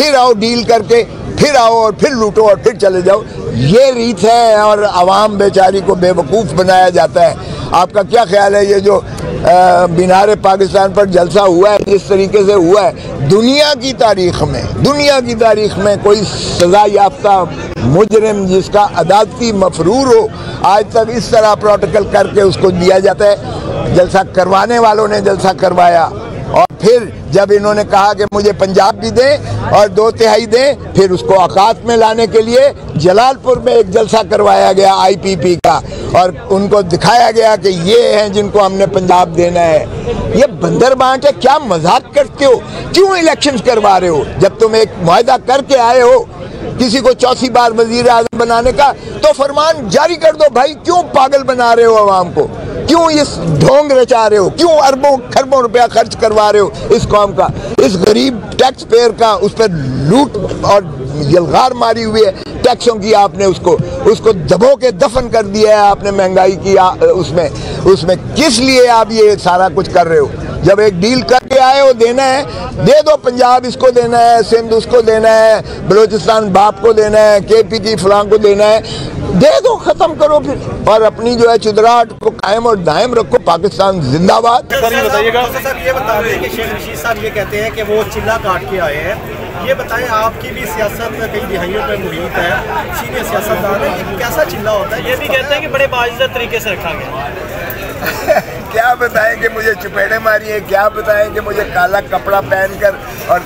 फिर आओ डील करके, फिर आओ और फिर लूटो और फिर चले जाओ। ये रीत है और आवाम बेचारी को बेवकूफ़ बनाया जाता है। आपका क्या ख्याल है, ये जो मीनार पाकिस्तान पर जलसा हुआ है, जिस तरीके से हुआ है, दुनिया की तारीख में कोई सज़ा याफ्ता मुजरिम जिसका अदालती मफरूर हो, आज तक इस तरह प्रोटोकॉल करके उसको दिया जाता है। जलसा करवाने वालों ने जलसा करवाया और फिर जब इन्होंने कहा कि मुझे पंजाब भी दें और 2/3 दें, फिर उसको औकात में लाने के लिए जलालपुर में एक जलसा करवाया गया IPP का, और उनको दिखाया गया कि ये हैं जिनको हमने पंजाब देना है। ये बंदर बांट है, क्या मजाक करते हो? क्यों इलेक्शंस करवा रहे हो? जब तुम एक मुआहदा करके आए हो किसी को चौथी बार वजीर आज़म बनाने का, तो फरमान जारी कर दो भाई। क्यों पागल बना रहे हो आवाम को? क्यों इस ढोंग रचा रहे हो? क्यों अरबों खरबों रुपया खर्च करवा रहे हो इस कौम का, इस गरीब टैक्स पेयर का? उस पर लूट और यलगार मारी हुई है टैक्सों की। आपने उसको दबो के दफन कर दिया है आपने महंगाई की उसमें किस लिए आप ये सारा कुछ कर रहे हो? जब एक डील करके आए हो, देना है दे दो। पंजाब इसको देना है, सिंध उसको देना है, बलूचिस्तान बाप को देना है, KPT फलां को देना है, दे दो, खत्म करो फिर। और अपनी जो है चुदराहट को कायम और दायम रखो। पाकिस्तान जिंदाबाद। बताइएगा सर, ये बता दें कि शेख रशीद साहब ये कहते हैं कि वो चिल्ला काट के आए हैं। ये बताएं, आपकी भी सियासत कई दिहाइयों पर मुहित है, सीनियर सियासतदान है, ये कैसा चिल्ला होता है? ये भी कहते हैं कि बड़े बाइज्जत तरीके से रखा गया। क्या बताएं कि मुझे चपेड़े मारी है, क्या बताएं कि मुझे काला कपड़ा पहनकर और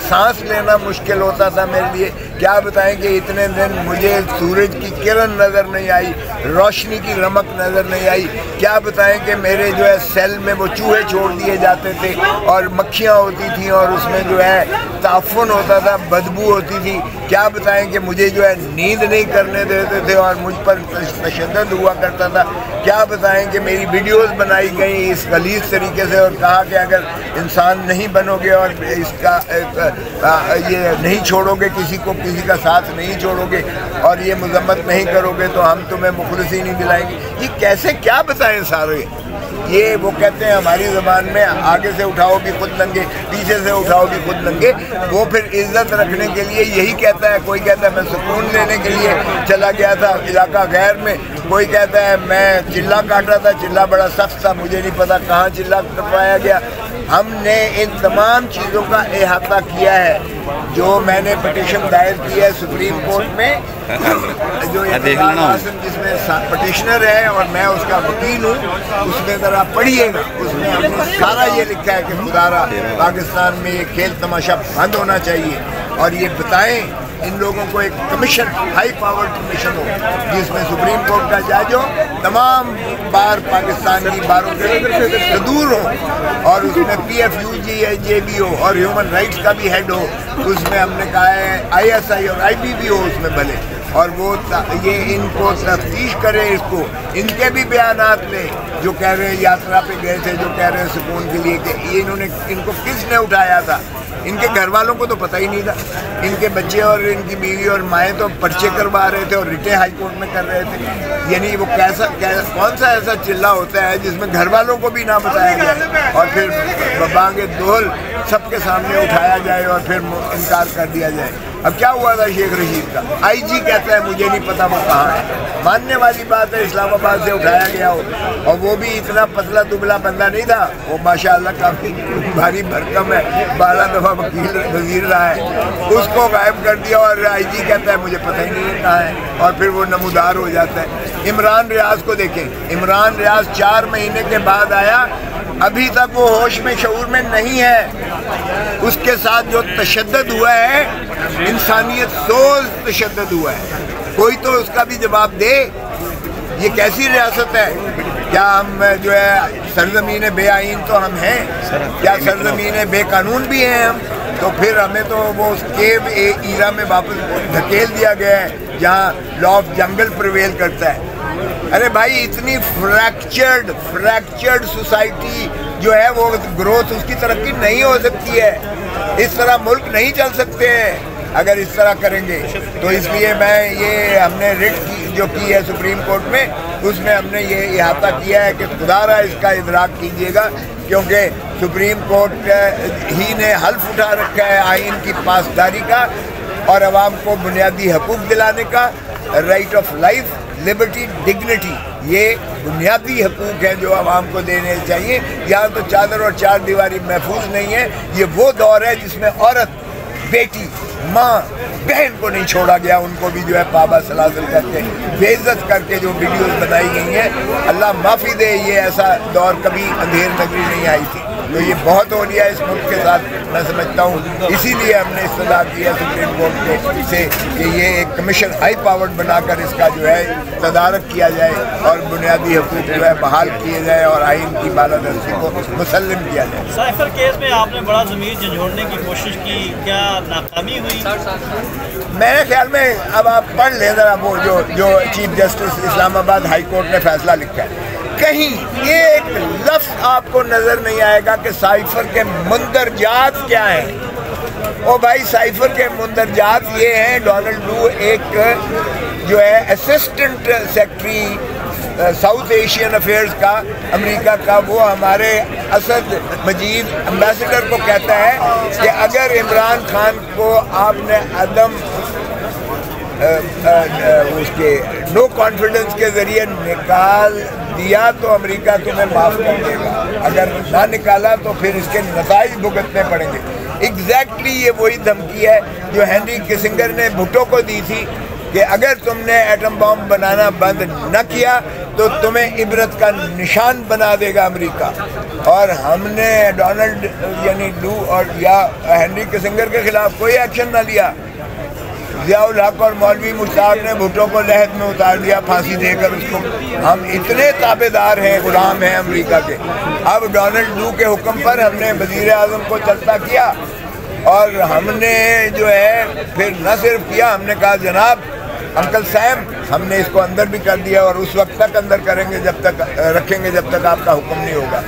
सांस लेना मुश्किल होता था मेरे लिए, क्या बताएं कि इतने दिन मुझे सूरज की किरण नज़र नहीं आई, रोशनी की रमक नज़र नहीं आई, क्या बताएं कि मेरे जो है सेल में वो चूहे छोड़ दिए जाते थे और मक्खियाँ होती थी और उसमें जो है ताफुन होता था, बदबू होती थी, क्या बताएं कि मुझे जो है नींद नहीं करने देते थे और मुझ पर तशद्दुद हुआ करता था, क्या बताएं कि मेरी वीडियोस बनाई गई इस गलीज़ तरीके से और कहा कि अगर इंसान नहीं बनोगे और इसका ये नहीं छोड़ोगे किसी का साथ नहीं छोड़ोगे और ये मजम्मत नहीं करोगे तो हम तुम्हें मुखलिसी नहीं दिलाएंगे। ये कैसे, क्या बताएं सारे? ये वो कहते हैं हमारी ज़बान में, आगे से उठाओगी खुद लंगे, पीछे से उठाओगी खुद लंगे। वो फिर इज्जत रखने के लिए यही कहता है। कोई कहता है मैं सुकून लेने के लिए चला गया था इलाका गैर में, कोई कहता है मैं चिल्ला काट रहा था, चिल्ला बड़ा सख्त था, मुझे नहीं पता कहाँ चिल्ला कटवाया गया। हमने इन तमाम चीज़ों का अहाता किया है। जो मैंने पिटीशन दायर की है सुप्रीम कोर्ट में, जो जिसमें पिटिशनर है और मैं उसका वकील हूँ, उसमें ज़रा पढ़िएगा। उसमें हमने सारा ये लिखा है कि खुदारा पाकिस्तान में ये खेल तमाशा बंद होना चाहिए और ये बताएं इन लोगों को एक कमीशन, हाई पावर कमीशन हो जिसमें सुप्रीम कोर्ट का जज हो, तमाम बार पाकिस्तान की बारों से दूर हो और उसमें PFUJ भी हो और ह्यूमन राइट्स का भी हेड हो। उसमें हमने कहा है ISI और IB हो उसमें भले, और वो ये इनको तफ्तीश करे, इसको इनके भी बयानात ले जो कह रहे हैं यात्रा पे गए थे, जो कह रहे हैं सुकून के लिए कि ये इनको किसने उठाया था। इनके घर वालों को तो पता ही नहीं था। इनके बच्चे और इनकी बीवी और माएँ तो पर्चे करवा रहे थे और रिटे हाई कोर्ट में कर रहे थे। यानी वो कौन सा ऐसा चिल्ला होता है जिसमें घर वालों को भी ना बताया जाए और फिर बांगे दोहल सबके सामने उठाया जाए और फिर इनकार कर दिया जाए। अब क्या हुआ था शेख रशीद का? IG कहता है मुझे नहीं पता वो कहाँ है। मानने वाली बात है, इस्लामाबाद से उठाया गया हो और वो भी इतना पतला दुबला बंदा नहीं था, वो माशाअल्लाह काफ़ी भारी भरकम है, 12 दफ़ा वजीर रहा है। उसको गायब कर दिया और IG कहता है मुझे पता ही नहीं है कहाँ है और फिर वो नमूदार हो जाता है। इमरान रियाज को देखें, इमरान रियाज 4 महीने के बाद आया, अभी तक वो होश में शऊर में नहीं है। उसके साथ जो तशद्दुद हुआ है, इंसानियत सोज तशद्दुद हुआ है, कोई तो उसका भी जवाब दे। ये कैसी रियासत है? क्या हम जो है सरजमीन बेआईन तो हम हैं? क्या सरजमीन बेकानून भी हैं हम? तो फिर हमें तो वो केव ईरा में वापस धकेल दिया गया है जहाँ लॉ ऑफ जंगल प्रिवेल करता है। अरे भाई, इतनी फ्रैक्चर्ड सोसाइटी जो है वो ग्रोथ, उसकी तरक्की नहीं हो सकती है। इस तरह मुल्क नहीं चल सकते हैं अगर इस तरह करेंगे। तो इसलिए हमने रिट जो की है सुप्रीम कोर्ट में, उसमें हमने ये इहाता किया है कि खुदारा इसका इदराक कीजिएगा, क्योंकि सुप्रीम कोर्ट ही ने हल्फ उठा रखा है आइन की पासदारी का और अवाम को बुनियादी हकूक़ दिलाने का, right of life, liberty, dignity, ये बुनियादी हकूक़ हैं जो आवाम को देने चाहिए। यहाँ तो चादर और चार दीवारी महफूज नहीं है। ये वो दौर है जिसमें औरत, बेटी, माँ, बहन को नहीं छोड़ा गया, उनको भी जो है पाबा सलासल करके बेइज्जत करके जो वीडियोस बनाई गई हैं, अल्लाह माफ़ी दे, ये ऐसा दौर कभी अंधेर नगरी नहीं आई थी। तो ये बहुत हो लिया इस मुल्क के साथ, मैं समझता हूँ। इसीलिए हमने इस्तदा किया सुप्रीम कोर्ट से कि ये एक कमीशन हाई पावर्ड बनाकर इसका जो है तदारक किया जाए और बुनियादी हकूक़ जो है बहाल किए जाए और आइन की बालादस्ती को मुसल्लम किया जाए। साइफर केस में आपने बड़ा ज़मीर झंझोड़ने की कोशिश की, क्या नाकामी हुई? मेरे ख्याल में अब आप पढ़ लें ज़रा वो जो chief justice Islamabad high court ने फैसला लिखा है, कहीं एक लफ्ज़ आपको नज़र नहीं आएगा कि साइफर के मुंदरजात क्या हैं। ओ भाई, साइफर के मुंदरजात ये हैं, डोनाल्ड लू एक जो है assistant secretary south Asian affairs का अमेरिका का, वो हमारे असद मजीद एम्बेसडर को कहता है कि अगर इमरान खान को आपने अदम उसके नो कॉन्फिडेंस के ज़रिए निकाल दिया तो अमेरिका तुम्हें माफ़ कर देगा, अगर ना निकाला तो फिर इसके नताइज भुगतने पड़ेंगे। एग्जैक्टली ये वही धमकी है जो हेनरी किसिंगर ने भुट्टो को दी थी कि अगर तुमने एटम बम बनाना बंद न किया तो तुम्हें इबरत का निशान बना देगा अमेरिका। और हमने डोनाल्ड यानी लू और या हेनरी किसिंगर के खिलाफ कोई एक्शन न लिया। ज़ियाउल हक और मौलवी मुश्ताक ने भुट्टो को लहद में उतार दिया फांसी देकर उसको। हम इतने ताबेदार हैं, गुलाम हैं अमेरिका के। अब डोनाल्ड लू के हुक्म पर हमने वज़ीर आज़म को चलता किया और हमने जो है फिर न सिर्फ किया, हमने कहा जनाब अंकल सैम, हमने इसको अंदर भी कर दिया और उस वक्त तक अंदर करेंगे जब तक रखेंगे जब तक आपका हुक्म नहीं होगा।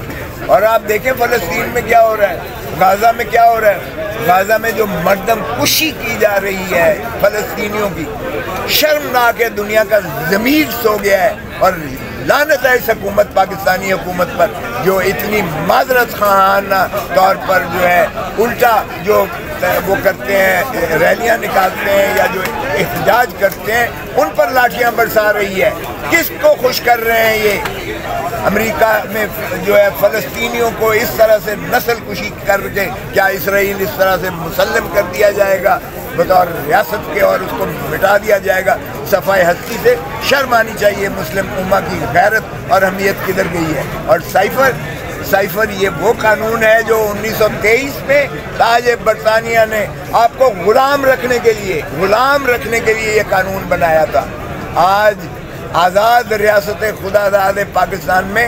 और आप देखें फ़लस्तीन में क्या हो रहा है, गाज़ा में क्या हो रहा है। गाज़ा में जो मर्दम कुशी की जा रही है फ़लस्तीनियों की, शर्मनाक है। दुनिया का ज़मीर सो गया है और लानत है इस हुकूमत, पाकिस्तानी हुकूमत पर, जो इतनी माजरत खाना तौर पर जो है उल्टा जो वो करते हैं, रैलियां निकालते हैं या जो एहतजाज करते हैं, उन पर लाठियां बरसा रही है। किसको खुश कर रहे हैं ये? अमेरिका में जो है फ़लस्तीनियों को इस तरह से नस्ल कुशी करके क्या इसराइल इस तरह से मुसल्लम कर दिया जाएगा बतौर रियासत के और उसको मिटा दिया जाएगा? सफ़ाई हस्ती से शर्म आनी चाहिए मुस्लिम उम्मा की। गैरत और अहमियत किधर गई है? और साइफर ये वो कानून है जो 1923 में ताज बरतानिया ने आपको गुलाम रखने के लिए ये कानून बनाया था। आज आज़ाद रियासत खुदादाद पाकिस्तान में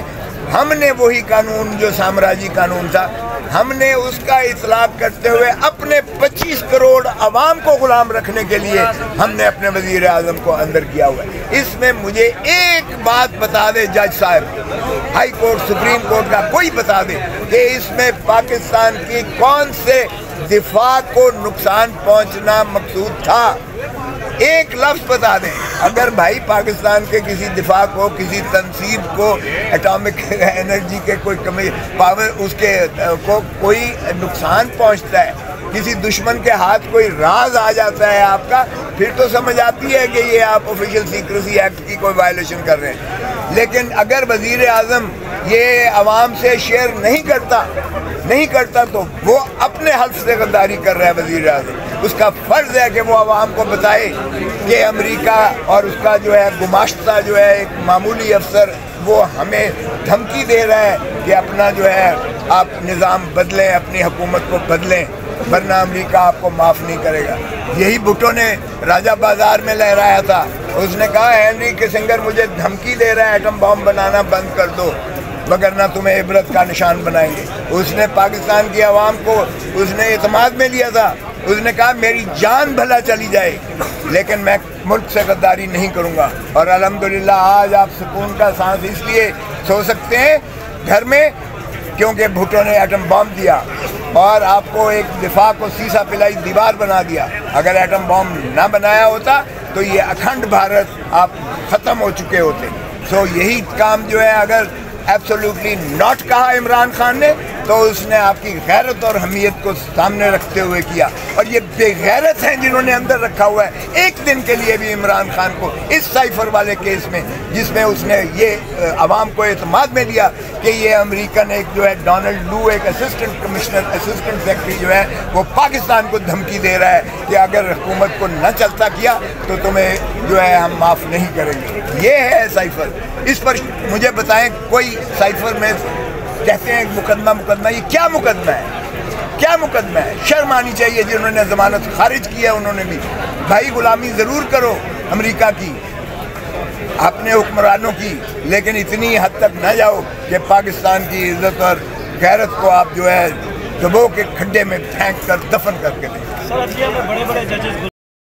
हमने वही कानून जो साम्राज्य कानून था, हमने उसका इतलाक करते हुए अपने 25 करोड़ अवाम को गुलाम रखने के लिए हमने अपने वज़ीर आज़म को अंदर किया हुआ है। इसमें मुझे एक बात बता दे जज साहब, हाई कोर्ट, सुप्रीम कोर्ट का कोई बता दे कि इसमें पाकिस्तान की कौन से दिफा को नुकसान पहुंचना मकसूद था? एक लफ्ज़ बता दें। अगर भाई पाकिस्तान के किसी दिफा को, किसी तनसीब को, एटॉमिक एनर्जी के कोई कमी पावर उसके को कोई नुकसान पहुंचता है, किसी दुश्मन के हाथ कोई राज आ जाता है आपका, फिर तो समझ आती है कि ये आप ऑफिशियल सीक्रेसी एक्ट की कोई वायलेशन कर रहे हैं। लेकिन अगर वज़ीर आज़म ये आवाम से शेयर नहीं करता तो वो अपने हल्फ से गद्दारी कर रहा है वज़ीर आज़म। उसका फ़र्ज़ है कि वो आवाम को बताए कि अमेरिका और उसका जो है गुमाश्ता जो है एक मामूली अफसर, वो हमें धमकी दे रहा है कि अपना जो है आप निज़ाम बदलें, अपनी हुकूमत को बदलें, वरना अमेरिका आपको माफ़ नहीं करेगा। यही भुट्टो ने राजा बाजार में लहराया था। उसने कहा हेनरी किसिंगर मुझे धमकी दे रहा है एटम बम बनाना बंद कर दो वगरना तुम्हें इबरत का निशान बनाएंगे। उसने पाकिस्तान की आवाम को उसने इत्मीनान में लिया था। उसने कहा मेरी जान भला चली जाए लेकिन मैं मुल्क से गद्दारी नहीं करूँगा। और अल्हम्दुलिल्लाह आज आप सुकून का सांस इसलिए सो सकते हैं घर में क्योंकि भुट्टो ने एटम बम दिया और आपको एक दिफा को सीसा पिलाई दीवार बना दिया। अगर एटम बम ना बनाया होता तो ये अखंड भारत आप ख़त्म हो चुके होते। सो यही काम जो है अगर एब्सोल्युटली नॉट कहा इमरान खान ने तो उसने आपकी गैरत और हमीयत को सामने रखते हुए किया, और ये बेगैरत हैं जिन्होंने अंदर रखा हुआ है एक दिन के लिए भी इमरान खान को इस साइफर वाले केस में, जिसमें उसने ये अवाम को एतमाद में लिया कि ये अमेरिकन एक जो है डोनाल्ड लू, एक असिस्टेंट कमिश्नर, असिस्टेंट सेक्रेटरी जो है, वो पाकिस्तान को धमकी दे रहा है कि अगर हुकूमत को न चलता किया तो तुम्हें जो है हम माफ़ नहीं करेंगे। ये है साइफर। इस पर मुझे बताएं, कोई साइफर में कहते हैं मुकदमा, ये क्या मुकदमा है? क्या मुकदमा है? शर्म आनी चाहिए जिन्होंने ज़मानत खारिज की है। उन्होंने भी भाई गुलामी ज़रूर करो अमेरिका की, अपने हुक्मरानों की, लेकिन इतनी हद तक न जाओ कि पाकिस्तान की इज्जत और गैरत को आप जो है दबो के खड्डे में फेंक कर दफन करके दें। सर, बड़े बड़े जजेस